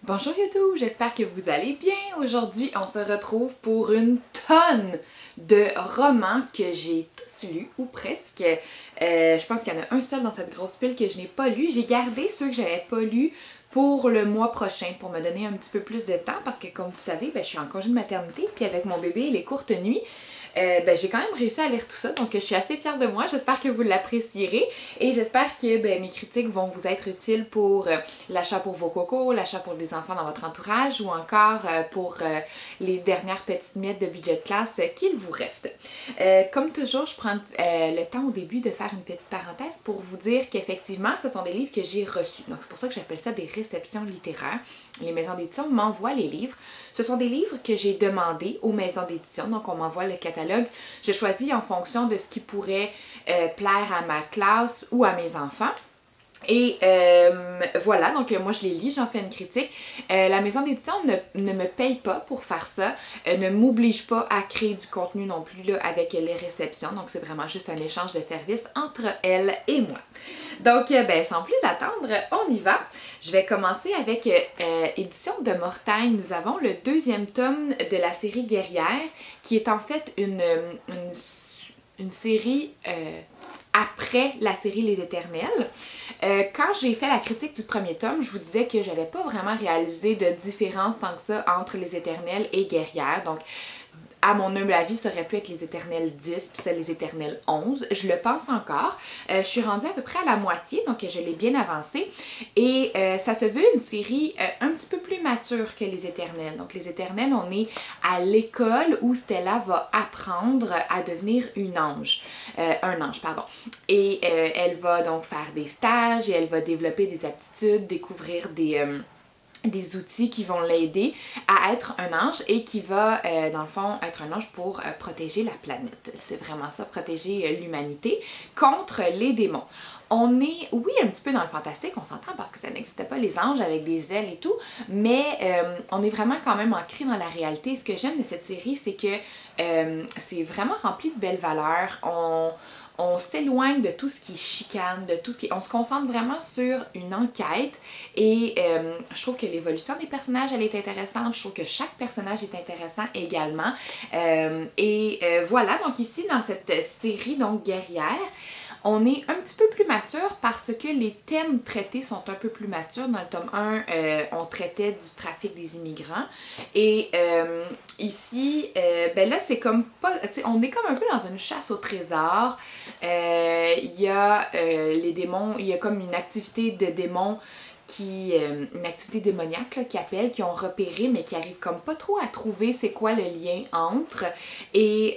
Bonjour YouTube, j'espère que vous allez bien. Aujourd'hui, on se retrouve pour une tonne de romans que j'ai tous lus, ou presque. Je pense qu'il y en a un seul dans cette grosse pile que je n'ai pas lu. J'ai gardé ceux que j'avais pas lus pour le mois prochain, pour me donner un petit peu plus de temps, parce que comme vous savez, je suis en congé de maternité, puis avec mon bébé et les courtes nuits, j'ai quand même réussi à lire tout ça, donc je suis assez fière de moi. J'espère que vous l'apprécierez et j'espère que mes critiques vont vous être utiles pour l'achat pour vos cocos, l'achat pour des enfants dans votre entourage ou encore pour les dernières petites miettes de budget de classe qu'il vous reste. Comme toujours, je prends le temps au début de faire une petite parenthèse pour vous dire qu'effectivement, ce sont des livres que j'ai reçus. Donc c'est pour ça que j'appelle ça des réceptions littéraires. Les maisons d'édition m'envoient les livres. Ce sont des livres que j'ai demandés aux maisons d'édition, donc on m'envoie le catalogue. Je choisis en fonction de ce qui pourrait plaire à ma classe ou à mes enfants. Et voilà, donc moi je les lis, j'en fais une critique. La maison d'édition ne me paye pas pour faire ça, ne m'oblige pas à créer du contenu non plus là, avec les réceptions. Donc c'est vraiment juste un échange de services entre elle et moi. Donc sans plus attendre, on y va. Je vais commencer avec Édition de Mortagne. Nous avons le deuxième tome de la série Guerrière, qui est en fait une série après la série Les Éternels. Quand j'ai fait la critique du premier tome, je vous disais que j'avais pas vraiment réalisé de différence tant que ça entre Les Éternels et Guerrière. Donc, à mon humble avis, ça aurait pu être Les Éternels 10 puis ça Les Éternels 11. Je le pense encore. Je suis rendue à peu près à la moitié, donc je l'ai bien avancé. Et ça se veut une série un petit peu plus mature que Les Éternels. Donc Les Éternels, on est à l'école où Stella va apprendre à devenir un ange, pardon. Et elle va donc faire des stages et elle va développer des aptitudes, découvrir des outils qui vont l'aider à être un ange et qui va, dans le fond, être un ange pour protéger la planète. C'est vraiment ça, protéger l'humanité contre les démons. On est, oui, un petit peu dans le fantastique, on s'entend parce que ça n'existait pas, les anges avec des ailes et tout, mais on est vraiment quand même ancré dans la réalité. Ce que j'aime de cette série, c'est que c'est vraiment rempli de belles valeurs. On s'éloigne de tout ce qui est chicane, de tout ce qui est... On se concentre vraiment sur une enquête et je trouve que l'évolution des personnages, elle est intéressante. Je trouve que chaque personnage est intéressant également. Voilà, donc ici, dans cette série, donc Guerrière, on est un petit peu plus mature parce que les thèmes traités sont un peu plus matures. Dans le tome 1, on traitait du trafic des immigrants. Et ici, là, c'est comme pas... On est comme un peu dans une chasse au trésor. Il y a les démons, il y a comme une activité de démons une activité démoniaque là, qui appellent, qui ont repéré, mais qui arrivent comme pas trop à trouver c'est quoi le lien entre. Et...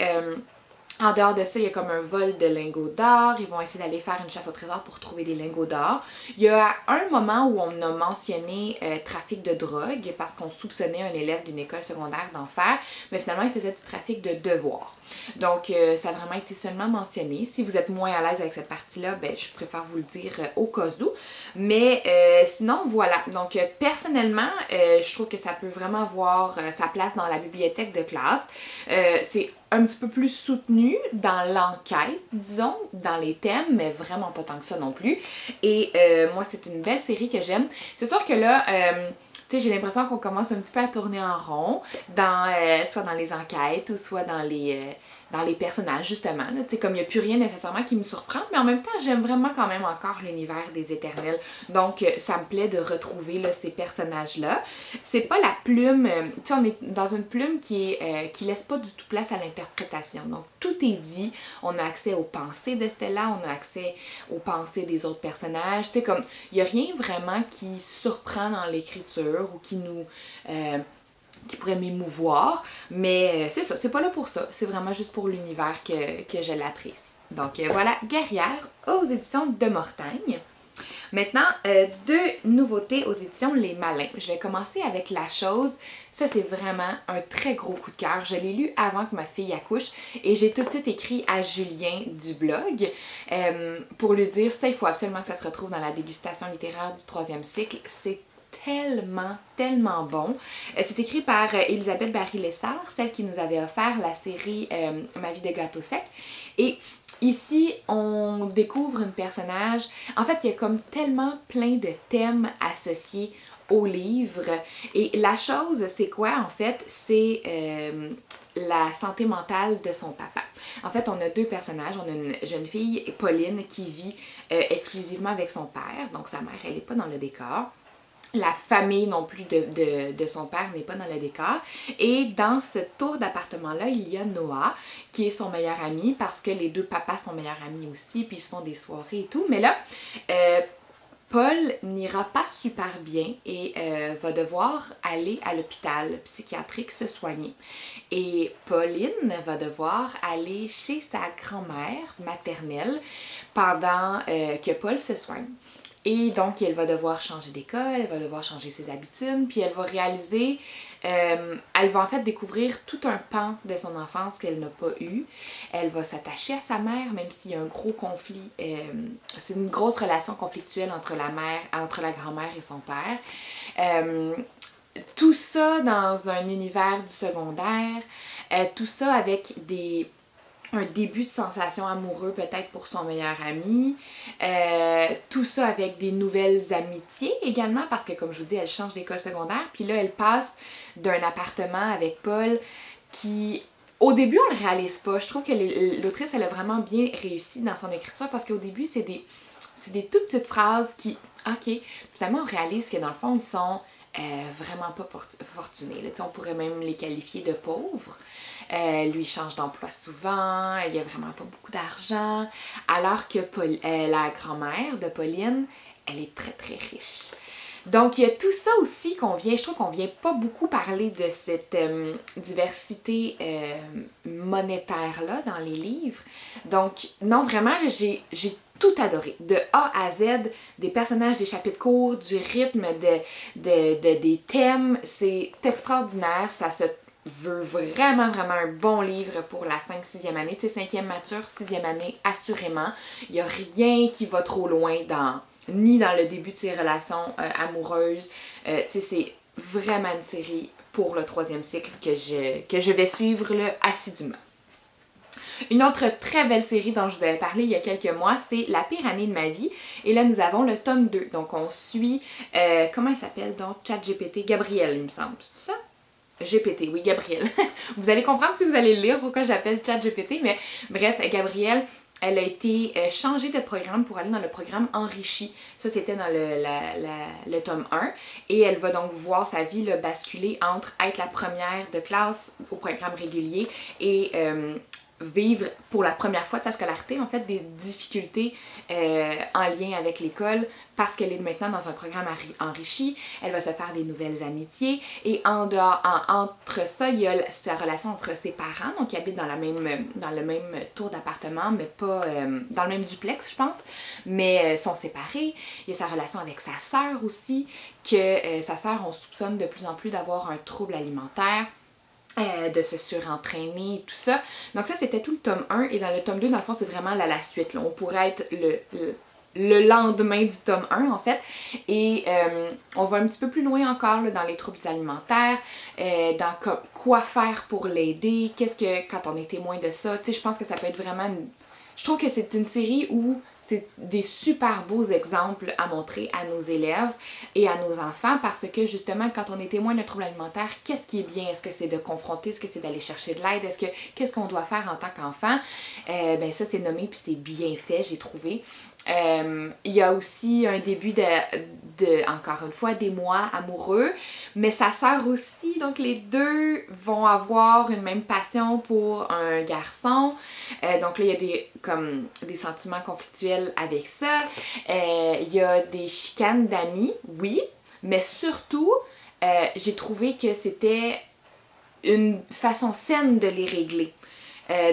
en dehors de ça, il y a comme un vol de lingots d'or. Ils vont essayer d'aller faire une chasse au trésor pour trouver des lingots d'or. Il y a un moment où on a mentionné trafic de drogue parce qu'on soupçonnait un élève d'une école secondaire d'en faire, mais finalement, il faisait du trafic de devoirs. Donc, ça a vraiment été seulement mentionné. Si vous êtes moins à l'aise avec cette partie-là, je préfère vous le dire au cas où. Mais sinon, voilà. Donc, personnellement, je trouve que ça peut vraiment avoir sa place dans la bibliothèque de classe. C'est un petit peu plus soutenu dans l'enquête, disons, dans les thèmes, mais vraiment pas tant que ça non plus. Et moi, c'est une belle série que j'aime. C'est sûr que là... tu sais, j'ai l'impression qu'on commence un petit peu à tourner en rond, soit dans les enquêtes ou soit dans les personnages, justement. Tu sais, comme il n'y a plus rien nécessairement qui me surprend, mais en même temps, j'aime vraiment quand même encore l'univers des Éternels. Donc, ça me plaît de retrouver là, ces personnages-là. C'est pas la plume... tu sais, on est dans une plume qui laisse pas du tout place à l'interprétation. Donc, tout est dit. On a accès aux pensées de Stella, on a accès aux pensées des autres personnages. Tu sais, comme, il n'y a rien vraiment qui surprend dans l'écriture ou qui pourrait m'émouvoir, mais c'est ça, c'est pas là pour ça, c'est vraiment juste pour l'univers que je l'apprécie. Donc voilà, Guerrière aux éditions de Mortagne. Maintenant, deux nouveautés aux éditions Les Malins. Je vais commencer avec La Chose. Ça, c'est vraiment un très gros coup de cœur. Je l'ai lu avant que ma fille accouche et j'ai tout de suite écrit à Julien du blog pour lui dire ça, il faut absolument que ça se retrouve dans la dégustation littéraire du 3e cycle. C'est tellement bon. C'est écrit par Elisabeth Barry-Lessard, celle qui nous avait offert la série Ma vie de gâteau sec. Et ici, on découvre un personnage. En fait, il y a comme tellement plein de thèmes associés au livre. Et la chose, c'est quoi en fait? C'est la santé mentale de son papa. En fait, on a deux personnages. On a une jeune fille, Pauline, qui vit exclusivement avec son père. Donc sa mère, elle n'est pas dans le décor. La famille non plus de son père n'est pas dans le décor. Et dans ce tour d'appartement-là, il y a Noah, qui est son meilleur ami, parce que les deux papas sont meilleurs amis aussi, puis ils se font des soirées et tout. Mais là, Paul n'ira pas super bien et va devoir aller à l'hôpital psychiatrique se soigner. Et Pauline va devoir aller chez sa grand-mère maternelle pendant que Paul se soigne. Et donc, elle va devoir changer d'école, elle va devoir changer ses habitudes, puis elle va réaliser, elle va en fait découvrir tout un pan de son enfance qu'elle n'a pas eu. Elle va s'attacher à sa mère, même s'il y a un gros conflit. C'est une grosse relation conflictuelle entre la grand-mère et son père. Tout ça dans un univers du secondaire, tout ça avec un début de sensation amoureux peut-être pour son meilleur ami, tout ça avec des nouvelles amitiés également parce que comme je vous dis elle change d'école secondaire puis là elle passe d'un appartement avec Paul qui au début on le réalise pas, je trouve que l'autrice elle a vraiment bien réussi dans son écriture parce qu'au début c'est des toutes petites phrases qui ok, finalement on réalise que dans le fond ils sont vraiment pas fortunés. Là. On pourrait même les qualifier de pauvres. Lui change d'emploi souvent, il n'y a vraiment pas beaucoup d'argent, alors que la grand-mère de Pauline, elle est très très riche. Donc il y a tout ça aussi je trouve qu'on vient pas beaucoup parler de cette diversité monétaire-là dans les livres. Donc non, vraiment, j'ai tout adoré, de A à Z, des personnages, des chapitres courts, du rythme, des thèmes, c'est extraordinaire, ça se veut vraiment un bon livre pour la 5-6e année, tu sais, 5e mature, 6e année, assurément, il n'y a rien qui va trop loin ni dans le début de ses relations amoureuses, tu sais, c'est vraiment une série pour le 3e cycle que je vais suivre là, assidûment. Une autre très belle série dont je vous avais parlé il y a quelques mois, c'est La pire année de ma vie. Et là, nous avons le tome 2. Donc, on suit, comment il s'appelle donc? ChatGPT, Gabriel, il me semble. C'est ça? GPT, oui, Gabriel. Vous allez comprendre si vous allez le lire pourquoi j'appelle ChatGPT, mais bref, Gabriel, elle a été changée de programme pour aller dans le programme enrichi. Ça, c'était dans le tome 1. Et elle va donc voir sa vie là, basculer entre être la première de classe au programme régulier et vivre pour la première fois de sa scolarité, en fait, des difficultés en lien avec l'école parce qu'elle est maintenant dans un programme enrichi. Elle va se faire des nouvelles amitiés et entre ça, il y a sa relation entre ses parents, donc ils habitent dans le même tour d'appartement, mais pas dans le même duplex, je pense, mais sont séparés. Il y a sa relation avec sa sœur aussi, que sa sœur, on soupçonne de plus en plus d'avoir un trouble alimentaire. De se surentraîner et tout ça. Donc ça, c'était tout le tome 1. Et dans le tome 2, dans le fond, c'est vraiment la suite. Là. On pourrait être le lendemain du tome 1, en fait. Et on va un petit peu plus loin encore là, dans les troubles alimentaires, dans quoi faire pour l'aider, quand on est témoin de ça. Tu sais, je pense que ça peut être vraiment... Je trouve que c'est une série où c'est des super beaux exemples à montrer à nos élèves et à nos enfants parce que justement, quand on est témoin d'un trouble alimentaire, qu'est-ce qui est bien? Est-ce que c'est de confronter? Est-ce que c'est d'aller chercher de l'aide? Qu'est-ce qu'on doit faire en tant qu'enfant? Ben ça, c'est nommé puis c'est bien fait, j'ai trouvé. Il y a aussi un début encore une fois, des mois amoureux, mais sa sœur aussi, donc les deux vont avoir une même passion pour un garçon, donc là il y a des sentiments conflictuels avec ça, il y a des chicanes d'amis, oui, mais surtout, j'ai trouvé que c'était une façon saine de les régler.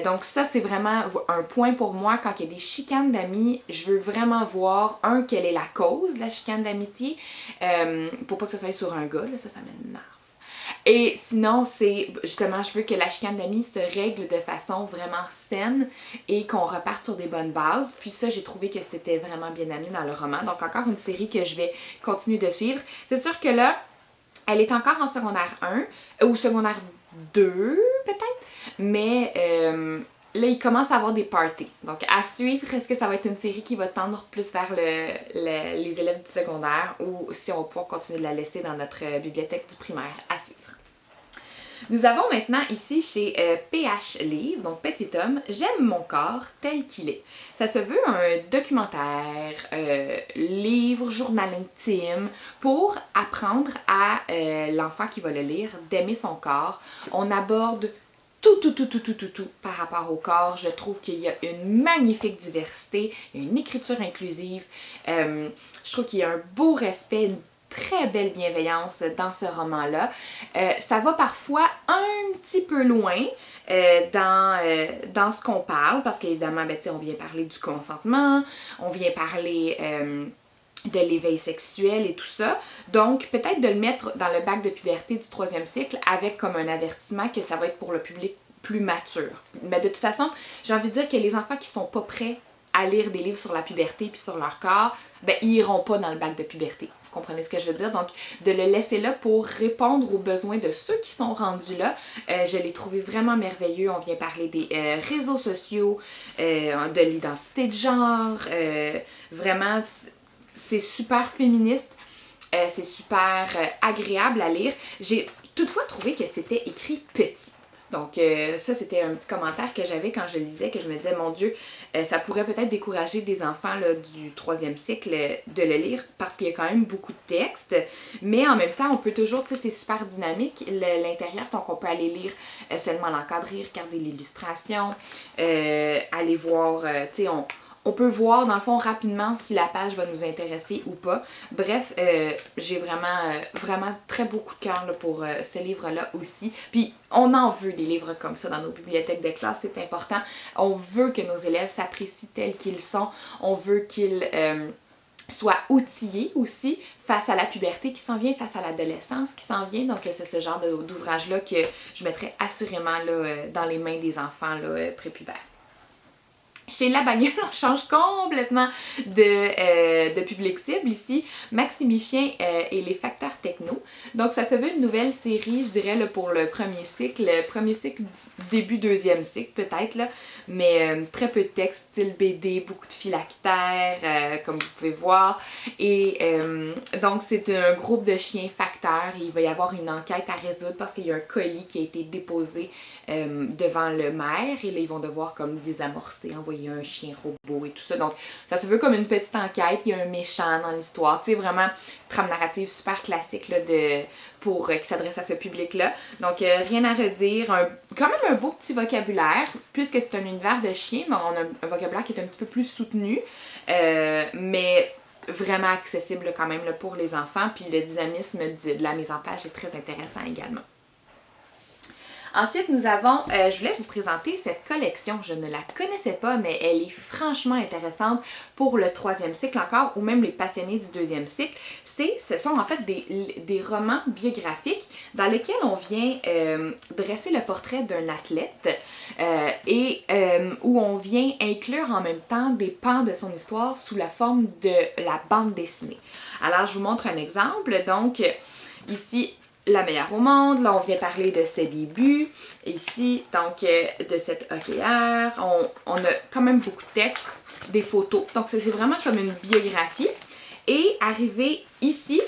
Donc ça, c'est vraiment un point pour moi. Quand il y a des chicanes d'amis, je veux vraiment voir, quelle est la cause de la chicane d'amitié, pour pas que ce soit sur un gars, là, ça m'énerve. Et sinon, c'est justement, je veux que la chicane d'amis se règle de façon vraiment saine et qu'on reparte sur des bonnes bases. Puis ça, j'ai trouvé que c'était vraiment bien amené dans le roman. Donc encore une série que je vais continuer de suivre. C'est sûr que là, elle est encore en secondaire 1 ou secondaire 2 peut-être. Mais là, il commence à avoir des parties. Donc, à suivre, est-ce que ça va être une série qui va tendre plus vers les élèves du secondaire ou si on va pouvoir continuer de la laisser dans notre bibliothèque du primaire à suivre. Nous avons maintenant ici chez PH Livre, donc Petit Homme, J'aime mon corps tel qu'il est. Ça se veut un documentaire, livre, journal intime pour apprendre à l'enfant qui va le lire d'aimer son corps. On aborde tout par rapport au corps. Je trouve qu'il y a une magnifique diversité, une écriture inclusive. Je trouve qu'il y a un beau respect, une très belle bienveillance dans ce roman-là. Ça va parfois un petit peu loin dans ce qu'on parle, parce qu'évidemment, ben, on vient parler du consentement, on vient parler de l'éveil sexuel et tout ça. Donc, peut-être de le mettre dans le bac de puberté du 3e cycle avec comme un avertissement que ça va être pour le public plus mature. Mais de toute façon, j'ai envie de dire que les enfants qui sont pas prêts à lire des livres sur la puberté puis sur leur corps, ben, ils iront pas dans le bac de puberté. Vous comprenez ce que je veux dire? Donc, de le laisser là pour répondre aux besoins de ceux qui sont rendus là. Je l'ai trouvé vraiment merveilleux. On vient parler des réseaux sociaux, de l'identité de genre. Vraiment, c'est super féministe. C'est super agréable à lire. J'ai toutefois trouvé que c'était écrit petit. Donc ça, c'était un petit commentaire que j'avais quand je lisais, que je me disais, mon Dieu, ça pourrait peut-être décourager des enfants là, du 3e cycle de le lire parce qu'il y a quand même beaucoup de textes. Mais en même temps, on peut toujours, tu sais, c'est super dynamique, l'intérieur, donc on peut aller lire seulement l'encadré, regarder l'illustration, aller voir, tu sais, on peut voir dans le fond rapidement si la page va nous intéresser ou pas. Bref, j'ai vraiment très beaucoup de cœur là, pour ce livre-là aussi. Puis on en veut des livres comme ça dans nos bibliothèques de classe, c'est important. On veut que nos élèves s'apprécient tels qu'ils sont. On veut qu'ils soient outillés aussi face à la puberté qui s'en vient, face à l'adolescence qui s'en vient. Donc c'est ce genre d'ouvrage-là que je mettrais assurément là, dans les mains des enfants là, prépubères. Chez La Bagnole, on change complètement de public cible ici. Maximicien et les facteurs techno. Donc ça se veut une nouvelle série, je dirais, là, pour le premier cycle début 2e cycle peut-être, là, mais très peu de texte, style BD, beaucoup de phylactères, comme vous pouvez voir. Et donc c'est un groupe de chiens facteurs et il va y avoir une enquête à résoudre parce qu'il y a un colis qui a été déposé devant le maire et là ils vont devoir comme désamorcer, envoyer un chien robot et tout ça. Donc ça se veut comme une petite enquête, il y a un méchant dans l'histoire, tu sais, vraiment trame narrative super classique là, qui s'adresse à ce public-là. Donc rien à redire, quand même un beau petit vocabulaire, puisque c'est un univers de chiens, mais on a un vocabulaire qui est un petit peu plus soutenu, mais vraiment accessible quand même là, pour les enfants, puis le dynamisme de la mise en page est très intéressant également. Ensuite, nous avons, je voulais vous présenter cette collection. Je ne la connaissais pas, mais elle est franchement intéressante pour le 3e cycle encore, ou même les passionnés du 2e cycle. Ce sont en fait des romans biographiques dans lesquels on vient dresser le portrait d'un athlète et où on vient inclure en même temps des pans de son histoire sous la forme de la bande dessinée. Alors, je vous montre un exemple. Donc, ici, la meilleure au monde, là on vient parler de ses débuts, ici donc de cette hockeyeure, on a quand même beaucoup de textes, des photos, donc c'est vraiment comme une biographie. Et arrivé ici,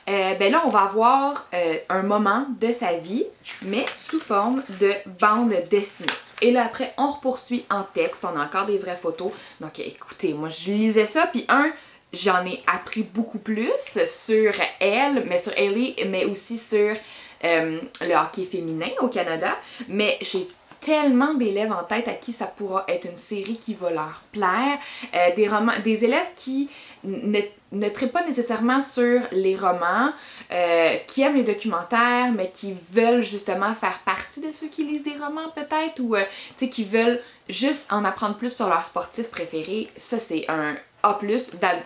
ben là on va avoir un moment de sa vie, mais sous forme de bande dessinée. Et là après on poursuit en texte, on a encore des vraies photos, donc écoutez, moi je lisais ça, puis j'en ai appris beaucoup plus sur elle, mais sur Ellie, mais aussi sur le hockey féminin au Canada. Mais j'ai tellement d'élèves en tête à qui ça pourra être une série qui va leur plaire. Des élèves qui ne traitent pas nécessairement sur les romans, qui aiment les documentaires, mais qui veulent justement faire partie de ceux qui lisent des romans peut-être, ou qui veulent juste en apprendre plus sur leur sportif préféré. Ça, c'est un A+.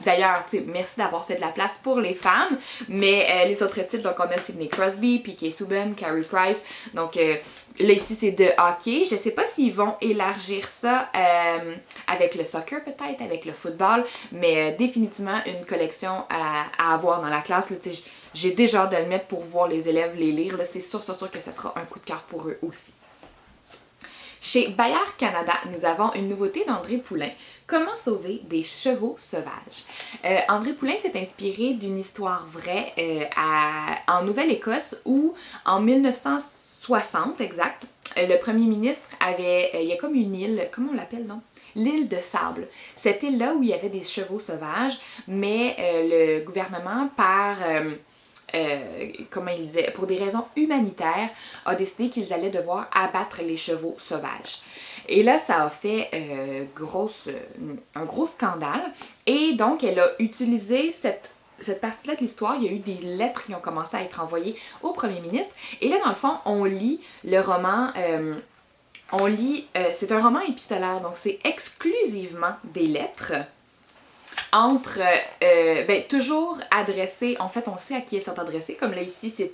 D'ailleurs, merci d'avoir fait de la place pour les femmes, mais les autres titres, donc on a Sidney Crosby, P.K. Subban, Carey Price, donc là ici c'est de hockey. Je sais pas s'ils vont élargir ça avec le soccer peut-être, avec le football, mais définitivement une collection à avoir dans la classe. Là, j'ai déjà hâte de le mettre pour voir les élèves les lire, c'est sûr que ça sera un coup de cœur pour eux aussi. Chez Bayard Canada, nous avons une nouveauté d'André Poulain. Comment sauver des chevaux sauvages? André Poulain s'est inspiré d'une histoire vraie en Nouvelle-Écosse où, en 1960 exact, le premier ministre avait, il y a comme une île, comment on l'appelle, non? L'île de Sable. Cette île-là où il y avait des chevaux sauvages, mais le gouvernement, comment il disait, pour des raisons humanitaires, a décidé qu'ils allaient devoir abattre les chevaux sauvages. Et là, ça a fait un gros scandale. Et donc, elle a utilisé cette partie-là de l'histoire. Il y a eu des lettres qui ont commencé à être envoyées au premier ministre. Et là, dans le fond, on lit le roman... c'est un roman épistolaire, donc c'est exclusivement des lettres entre, toujours adressées, en fait on sait à qui elles sont adressées, comme là ici c'est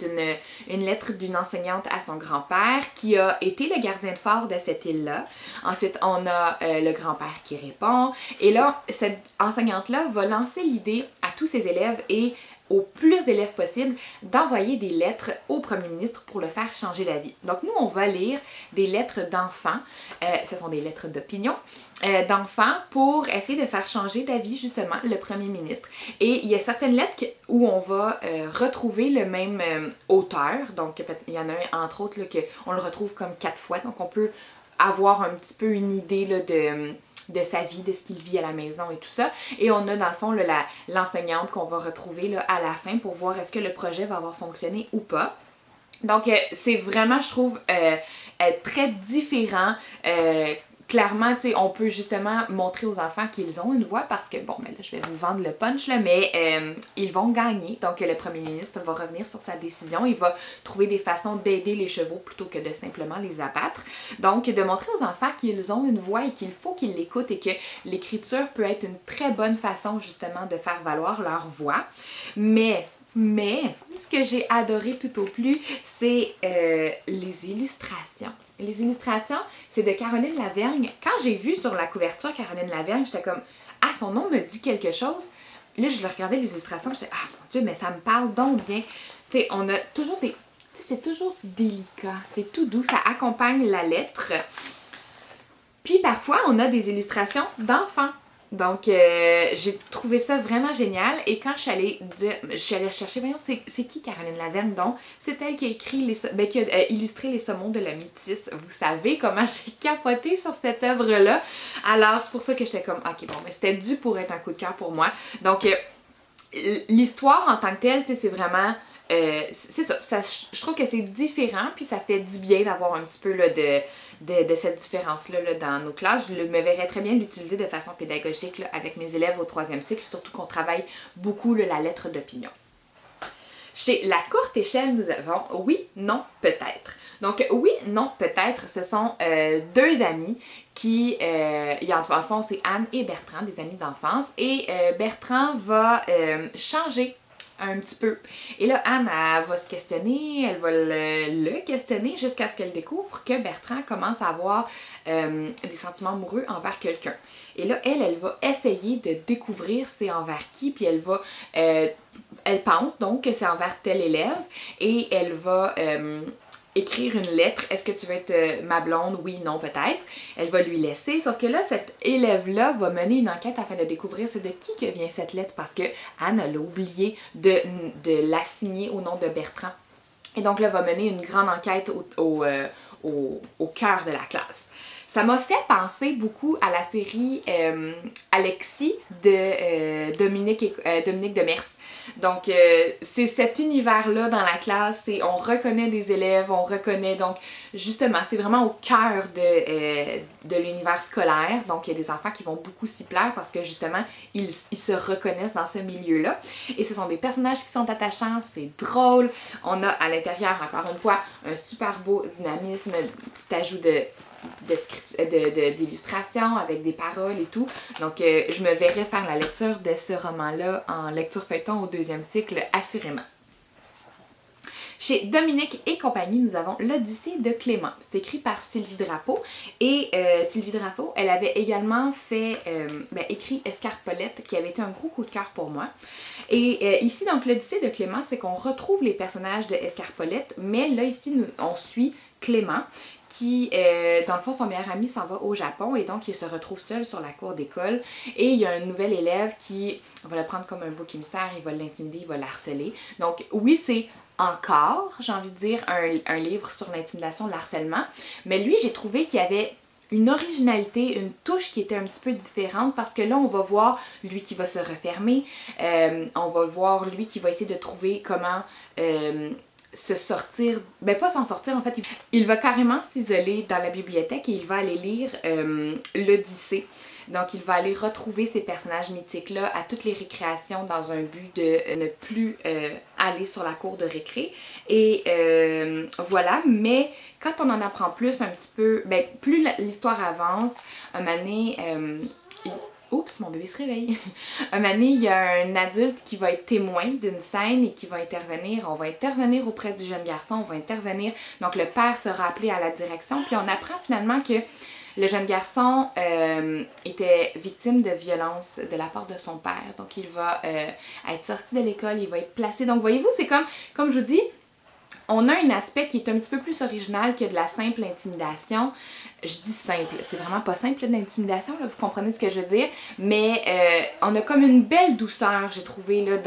une lettre d'une enseignante à son grand-père qui a été le gardien de phare de cette île-là. Ensuite on a le grand-père qui répond, et là cette enseignante-là va lancer l'idée à tous ses élèves et au plus d'élèves possible, d'envoyer des lettres au premier ministre pour le faire changer d'avis. Donc nous, on va lire des lettres d'enfants, ce sont des lettres d'opinion, d'enfants pour essayer de faire changer d'avis justement le premier ministre. Et il y a certaines lettres où on va retrouver le même auteur, donc il y en a un entre autres là, qu'on le retrouve comme 4 fois, donc on peut avoir un petit peu une idée là, de sa vie, de ce qu'il vit à la maison et tout ça. Et on a dans le fond l'enseignante qu'on va retrouver là, à la fin pour voir est-ce que le projet va avoir fonctionné ou pas. Donc c'est vraiment, je trouve, très différent. Clairement, tu sais, on peut justement montrer aux enfants qu'ils ont une voix parce que, bon, ben là, je vais vous vendre le punch, là, mais ils vont gagner. Donc, le premier ministre va revenir sur sa décision. Il va trouver des façons d'aider les chevaux plutôt que de simplement les abattre. Donc, de montrer aux enfants qu'ils ont une voix et qu'il faut qu'ils l'écoutent et que l'écriture peut être une très bonne façon, justement, de faire valoir leur voix. Mais, ce que j'ai adoré tout au plus, c'est les illustrations. Les illustrations, c'est de Caroline Lavergne. Quand j'ai vu sur la couverture Caroline Lavergne, j'étais comme « Ah, son nom me dit quelque chose. » Là, je regardais les illustrations, je disais « Ah, mon Dieu, mais ça me parle donc bien. » Tu sais, on a toujours des... Tu sais, c'est toujours délicat, c'est tout doux, ça accompagne la lettre. Puis parfois, on a des illustrations d'enfants. Donc, j'ai trouvé ça vraiment génial. Et quand je suis allée chercher, voyons, c'est qui Caroline Lavergne? Donc, c'est elle qui a écrit qui a illustré Les Saumons de la Métisse. Vous savez comment j'ai capoté sur cette œuvre-là. Alors, c'est pour ça que j'étais comme, ok, bon, mais c'était dû pour être un coup de cœur pour moi. Donc, l'histoire en tant que telle, tu sais, c'est vraiment... c'est ça, je trouve que c'est différent, puis ça fait du bien d'avoir un petit peu là, de cette différence-là là, dans nos classes. Je me verrais très bien l'utiliser de façon pédagogique là, avec mes élèves au 3e cycle, surtout qu'on travaille beaucoup là, la lettre d'opinion. Chez La Courte Échelle, nous avons oui, non, peut-être. Donc, oui, non, peut-être, ce sont deux amis qui, en fond, c'est Anne et Bertrand, des amis d'enfance, et Bertrand va changer un petit peu. Et là, Anne, elle va se questionner, elle va le questionner jusqu'à ce qu'elle découvre que Bertrand commence à avoir des sentiments amoureux envers quelqu'un. Et là, elle va essayer de découvrir c'est envers qui, puis elle va... elle pense donc que c'est envers tel élève, et elle va... écrire une lettre, est-ce que tu veux être ma blonde? Oui, non, peut-être. Elle va lui laisser, sauf que là, cet élève-là va mener une enquête afin de découvrir c'est de qui que vient cette lettre parce que Anne a oublié de l'assigner au nom de Bertrand. Et donc là, va mener une grande enquête au cœur de la classe. Ça m'a fait penser beaucoup à la série Alexis de Dominique Demers. Donc, c'est cet univers-là dans la classe, on reconnaît des élèves, on reconnaît donc, justement, c'est vraiment au cœur de l'univers scolaire. Donc, il y a des enfants qui vont beaucoup s'y plaire parce que, justement, ils se reconnaissent dans ce milieu-là. Et ce sont des personnages qui sont attachants, c'est drôle. On a à l'intérieur, encore une fois, un super beau dynamisme, petit ajout d'illustration avec des paroles et tout. Donc, je me verrais faire la lecture de ce roman-là en lecture feuilleton au 2e cycle, assurément. Chez Dominique et compagnie, nous avons L'Odyssée de Clément. C'est écrit par Sylvie Drapeau. Et Sylvie Drapeau, elle avait également écrit Escarpolette, qui avait été un gros coup de cœur pour moi. Et ici, donc, L'Odyssée de Clément, c'est qu'on retrouve les personnages de Escarpolette, mais là, ici, on suit Clément, qui, dans le fond, son meilleur ami s'en va au Japon et donc il se retrouve seul sur la cour d'école et il y a un nouvel élève qui va le prendre comme un bouc émissaire, il va l'intimider, il va l'harceler. Donc oui, c'est encore, j'ai envie de dire, un livre sur l'intimidation, le harcèlement, mais lui, j'ai trouvé qu'il y avait une originalité, une touche qui était un petit peu différente parce que là, on va voir lui qui va se refermer, on va voir lui qui va essayer de trouver comment se sortir, ben pas s'en sortir en fait, il va carrément s'isoler dans la bibliothèque et il va aller lire l'Odyssée. Donc il va aller retrouver ces personnages mythiques-là à toutes les récréations dans un but de ne plus aller sur la cour de récré. Et voilà, mais quand on en apprend plus un petit peu, ben plus l'histoire avance, un moment donné, oups, mon bébé se réveille. Un moment donné, il y a un adulte qui va être témoin d'une scène et qui va intervenir. On va intervenir auprès du jeune garçon, on va intervenir. Donc le père sera appelé à la direction, puis on apprend finalement que le jeune garçon était victime de violence de la part de son père. Donc il va être sorti de l'école, il va être placé. Donc voyez-vous, c'est comme je vous dis, on a un aspect qui est un petit peu plus original que de la simple intimidation. Je dis simple, c'est vraiment pas simple l'intimidation, vous comprenez ce que je veux dire, mais on a comme une belle douceur, j'ai trouvé, là,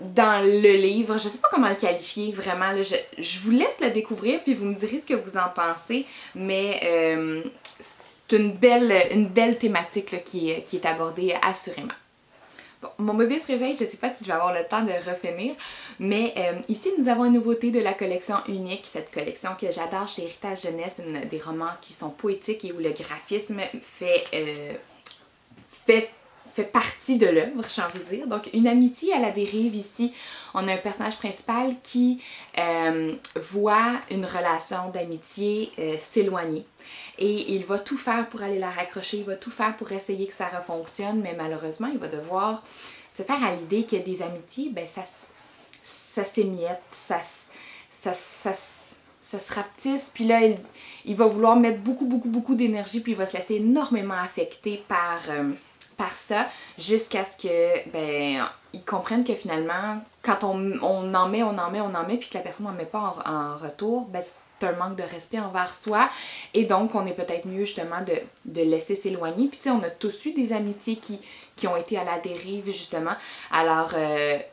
dans le livre. Je sais pas comment le qualifier vraiment, là. Je vous laisse le découvrir puis vous me direz ce que vous en pensez, mais c'est une belle thématique là, qui est abordée assurément. Bon, mon bébé se réveille, je ne sais pas si je vais avoir le temps de refinir, mais ici nous avons une nouveauté de la collection unique, cette collection que j'adore chez Héritage Jeunesse, des romans qui sont poétiques et où le graphisme fait partie de l'œuvre, j'ai envie de dire. Donc, une amitié à la dérive ici. On a un personnage principal qui voit une relation d'amitié s'éloigner. Et il va tout faire pour aller la raccrocher, il va tout faire pour essayer que ça refonctionne, mais malheureusement, il va devoir se faire à l'idée que des amitiés, ben ça s'émiette, ça se rapetisse, puis là, il va vouloir mettre beaucoup d'énergie, puis il va se laisser énormément affecter par ça, jusqu'à ce que, ben, ils comprennent que finalement, quand on en met, puis que la personne n'en met pas en retour, ben, c'est un manque de respect envers soi, et donc on est peut-être mieux justement de laisser s'éloigner. Puis tu sais, on a tous eu des amitiés qui ont été à la dérive justement, alors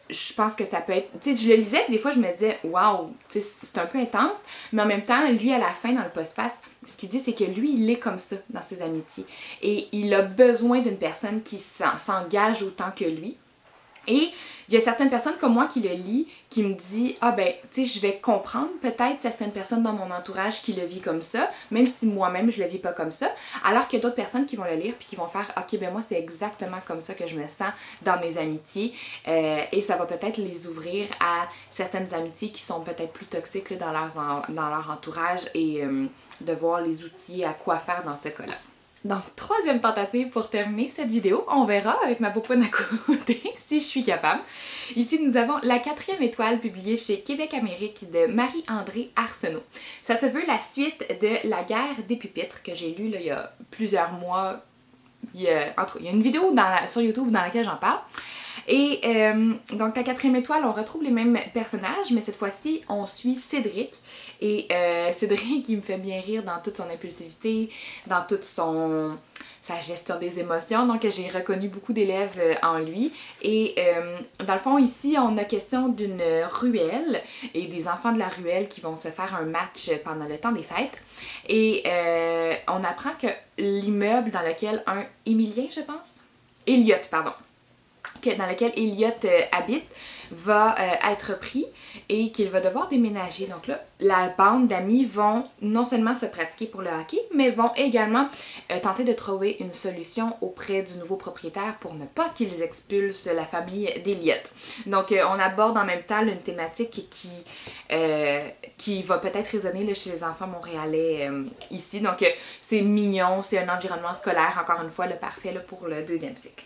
je pense que ça peut être, tu sais, je le lisais, des fois je me disais waouh, tu sais, c'est un peu intense, mais en même temps, lui à la fin dans le post-face, ce qu'il dit c'est que lui il est comme ça dans ses amitiés, et il a besoin d'une personne qui s'engage autant que lui. Et il y a certaines personnes comme moi qui le lisent, qui me disent « Ah ben, tu sais, je vais comprendre peut-être certaines personnes dans mon entourage qui le vivent comme ça, même si moi-même je le vis pas comme ça. » Alors qu'il y a d'autres personnes qui vont le lire puis qui vont faire « Ok, ben moi c'est exactement comme ça que je me sens dans mes amitiés. » Et ça va peut-être les ouvrir à certaines amitiés qui sont peut-être plus toxiques là, dans leur entourage et de voir les outils à quoi faire dans ce cas-là. Donc, troisième tentative pour terminer cette vidéo. On verra avec ma pouponne à côté si je suis capable. Ici, nous avons La 4e étoile publiée chez Québec Amérique de Marie-André Arsenault. Ça se veut la suite de La guerre des pupitres que j'ai lu là, il y a plusieurs mois. En tout cas, il y a une vidéo sur YouTube dans laquelle j'en parle. Et donc la 4e étoile, on retrouve les mêmes personnages, mais cette fois-ci, on suit Cédric. Et Cédric, il me fait bien rire dans toute son impulsivité, dans toute sa gestion des émotions. Donc j'ai reconnu beaucoup d'élèves en lui. Et dans le fond, ici, on a question d'une ruelle et des enfants de la ruelle qui vont se faire un match pendant le temps des fêtes. Et on apprend que l'immeuble dans lequel Émilien, je pense? Elliot, pardon. Dans lequel Elliot habite va être pris et qu'il va devoir déménager. Donc là, la bande d'amis vont non seulement se pratiquer pour le hockey, mais vont également tenter de trouver une solution auprès du nouveau propriétaire pour ne pas qu'ils expulsent la famille d'Elliot. Donc on aborde en même temps une thématique qui va peut-être résonner là, chez les enfants montréalais ici. Donc c'est mignon, c'est un environnement scolaire, encore une fois, le parfait là, pour le 2e cycle.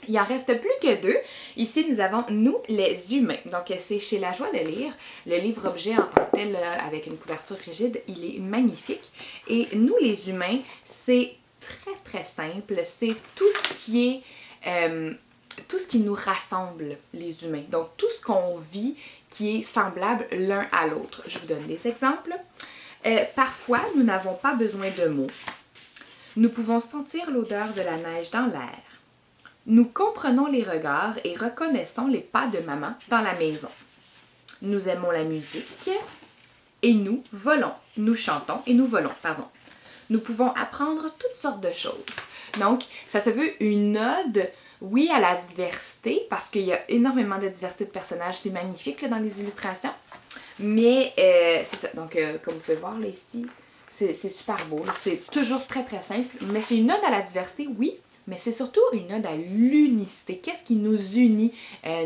Il en reste plus que 2. Ici, nous avons Nous, les humains. Donc, c'est chez La Joie de lire. Le livre-objet en tant que tel, avec une couverture rigide, il est magnifique. Et Nous, les humains, c'est très simple. C'est tout ce qui nous rassemble, les humains. Donc, tout ce qu'on vit qui est semblable l'un à l'autre. Je vous donne des exemples. Parfois, nous n'avons pas besoin de mots. Nous pouvons sentir l'odeur de la neige dans l'air. Nous comprenons les regards et reconnaissons les pas de maman dans la maison. Nous aimons la musique et nous volons. Nous chantons et nous volons, pardon. Nous pouvons apprendre toutes sortes de choses. Donc, ça se veut une ode, oui, à la diversité, parce qu'il y a énormément de diversité de personnages. C'est magnifique là, dans les illustrations. Mais c'est ça. Donc, comme vous pouvez voir là ici, c'est super beau. C'est toujours très très simple. Mais c'est une ode à la diversité, oui. Mais c'est surtout une ode à l'unicité. Qu'est-ce qui nous unit,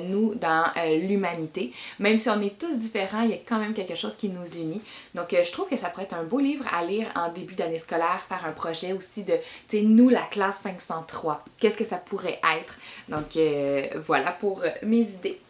nous, dans l'humanité? Même si on est tous différents, il y a quand même quelque chose qui nous unit. Donc, je trouve que ça pourrait être un beau livre à lire en début d'année scolaire, faire un projet aussi de, tu sais, nous, la classe 503. Qu'est-ce que ça pourrait être? Donc, voilà pour mes idées.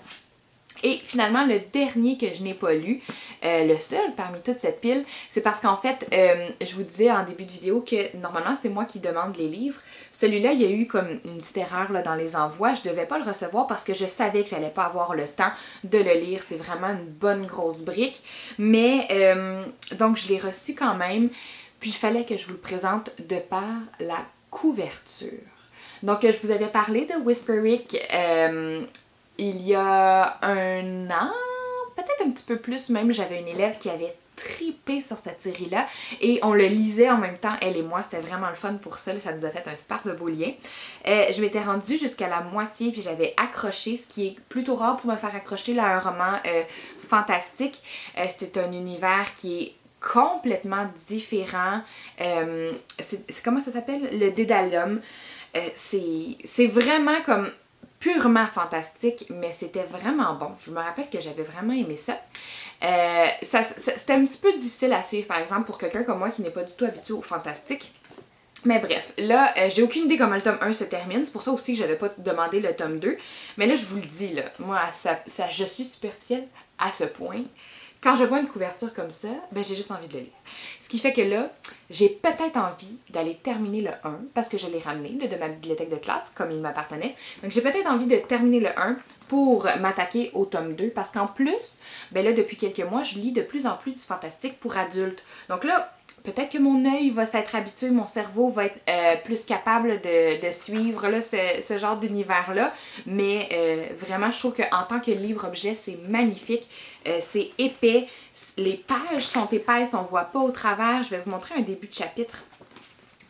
Et finalement, le dernier que je n'ai pas lu, le seul parmi toute cette pile, c'est parce qu'en fait, je vous disais en début de vidéo que normalement, c'est moi qui demande les livres. Celui-là, il y a eu comme une petite erreur là, dans les envois. Je ne devais pas le recevoir parce que je savais que j'allais pas avoir le temps de le lire. C'est vraiment une bonne grosse brique. Mais, donc, je l'ai reçu quand même. Puis, il fallait que je vous le présente de par la couverture. Donc, je vous avais parlé de Whisperic il y a un an, peut-être un petit peu plus même, j'avais une élève qui avait tripé sur cette série-là et on le lisait en même temps, elle et moi, c'était vraiment le fun pour ça, ça nous a fait un super de beau lien. Je m'étais rendue jusqu'à la moitié puis j'avais accroché, ce qui est plutôt rare pour me faire accrocher là, un roman fantastique. C'est un univers qui est complètement différent. Comment ça s'appelle? Le Dédalium. C'est vraiment comme purement fantastique, mais c'était vraiment bon. Je me rappelle que j'avais vraiment aimé ça. C'était un petit peu difficile à suivre, par exemple, pour quelqu'un comme moi qui n'est pas du tout habitué au fantastique. Mais bref, là, j'ai aucune idée comment le tome 1 se termine. C'est pour ça aussi que je n'avais pas demandé le tome 2. Mais là, je vous le dis, là, moi, je suis superficielle à ce point. Quand je vois une couverture comme ça, ben j'ai juste envie de le lire. Ce qui fait que là, j'ai peut-être envie d'aller terminer le 1 parce que je l'ai ramené là, de ma bibliothèque de classe comme il m'appartenait. Donc j'ai peut-être envie de terminer le 1 pour m'attaquer au tome 2 parce qu'en plus, ben là depuis quelques mois, je lis de plus en plus du fantastique pour adultes. Donc là, peut-être que mon œil va s'être habitué, mon cerveau va être plus capable de suivre là, ce genre d'univers-là. Mais vraiment, je trouve qu'en tant que livre-objet, c'est magnifique. C'est épais. Les pages sont épaisses, on ne voit pas au travers. Je vais vous montrer un début de chapitre.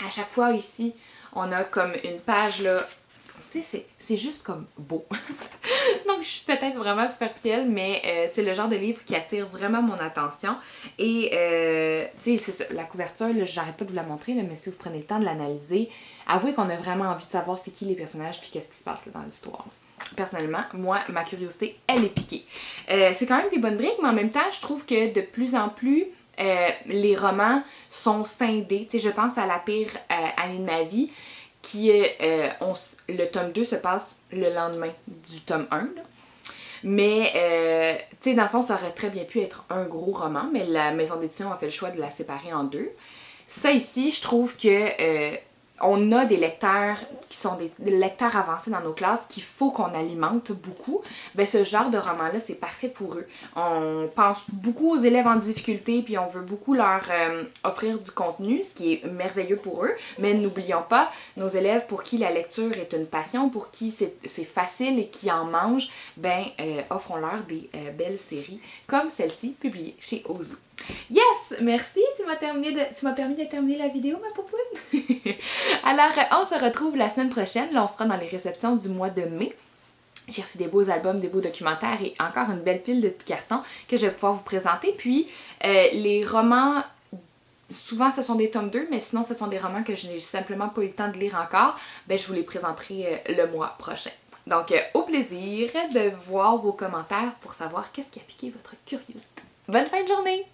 À chaque fois ici, on a comme une page là. Tu sais, c'est juste comme beau. Donc, je suis peut-être vraiment superficielle, mais c'est le genre de livre qui attire vraiment mon attention. Et, tu sais, c'est ça, la couverture, là, j'arrête pas de vous la montrer, là, mais si vous prenez le temps de l'analyser, avouez qu'on a vraiment envie de savoir c'est qui les personnages puis qu'est-ce qui se passe là, dans l'histoire. Personnellement, moi, ma curiosité, elle est piquée. C'est quand même des bonnes briques, mais en même temps, je trouve que de plus en plus, les romans sont scindés. Tu sais, je pense à La pire année de ma vie, qui le tome 2 se passe le lendemain du tome 1. Là. Mais, tu sais, dans le fond, ça aurait très bien pu être un gros roman, mais la maison d'édition a fait le choix de la séparer en deux. Ça ici, je trouve que on a des lecteurs qui sont des lecteurs avancés dans nos classes qu'il faut qu'on alimente beaucoup. Ben ce genre de roman-là, c'est parfait pour eux. On pense beaucoup aux élèves en difficulté puis on veut beaucoup leur offrir du contenu, ce qui est merveilleux pour eux. Mais n'oublions pas, nos élèves pour qui la lecture est une passion, pour qui c'est facile et qui en mangent, ben offrons-leur des belles séries comme celle-ci publiée chez Ozu. Yes! Merci! Tu m'as permis de terminer la vidéo, ma poupouine! Alors, on se retrouve la semaine prochaine. Là, on sera dans les réceptions du mois de mai. J'ai reçu des beaux albums, des beaux documentaires et encore une belle pile de cartons que je vais pouvoir vous présenter. Puis, les romans, souvent ce sont des tomes 2, mais sinon ce sont des romans que je n'ai simplement pas eu le temps de lire encore. Ben, je vous les présenterai le mois prochain. Donc, au plaisir de voir vos commentaires pour savoir qu'est-ce qui a piqué votre curiosité. Bonne fin de journée!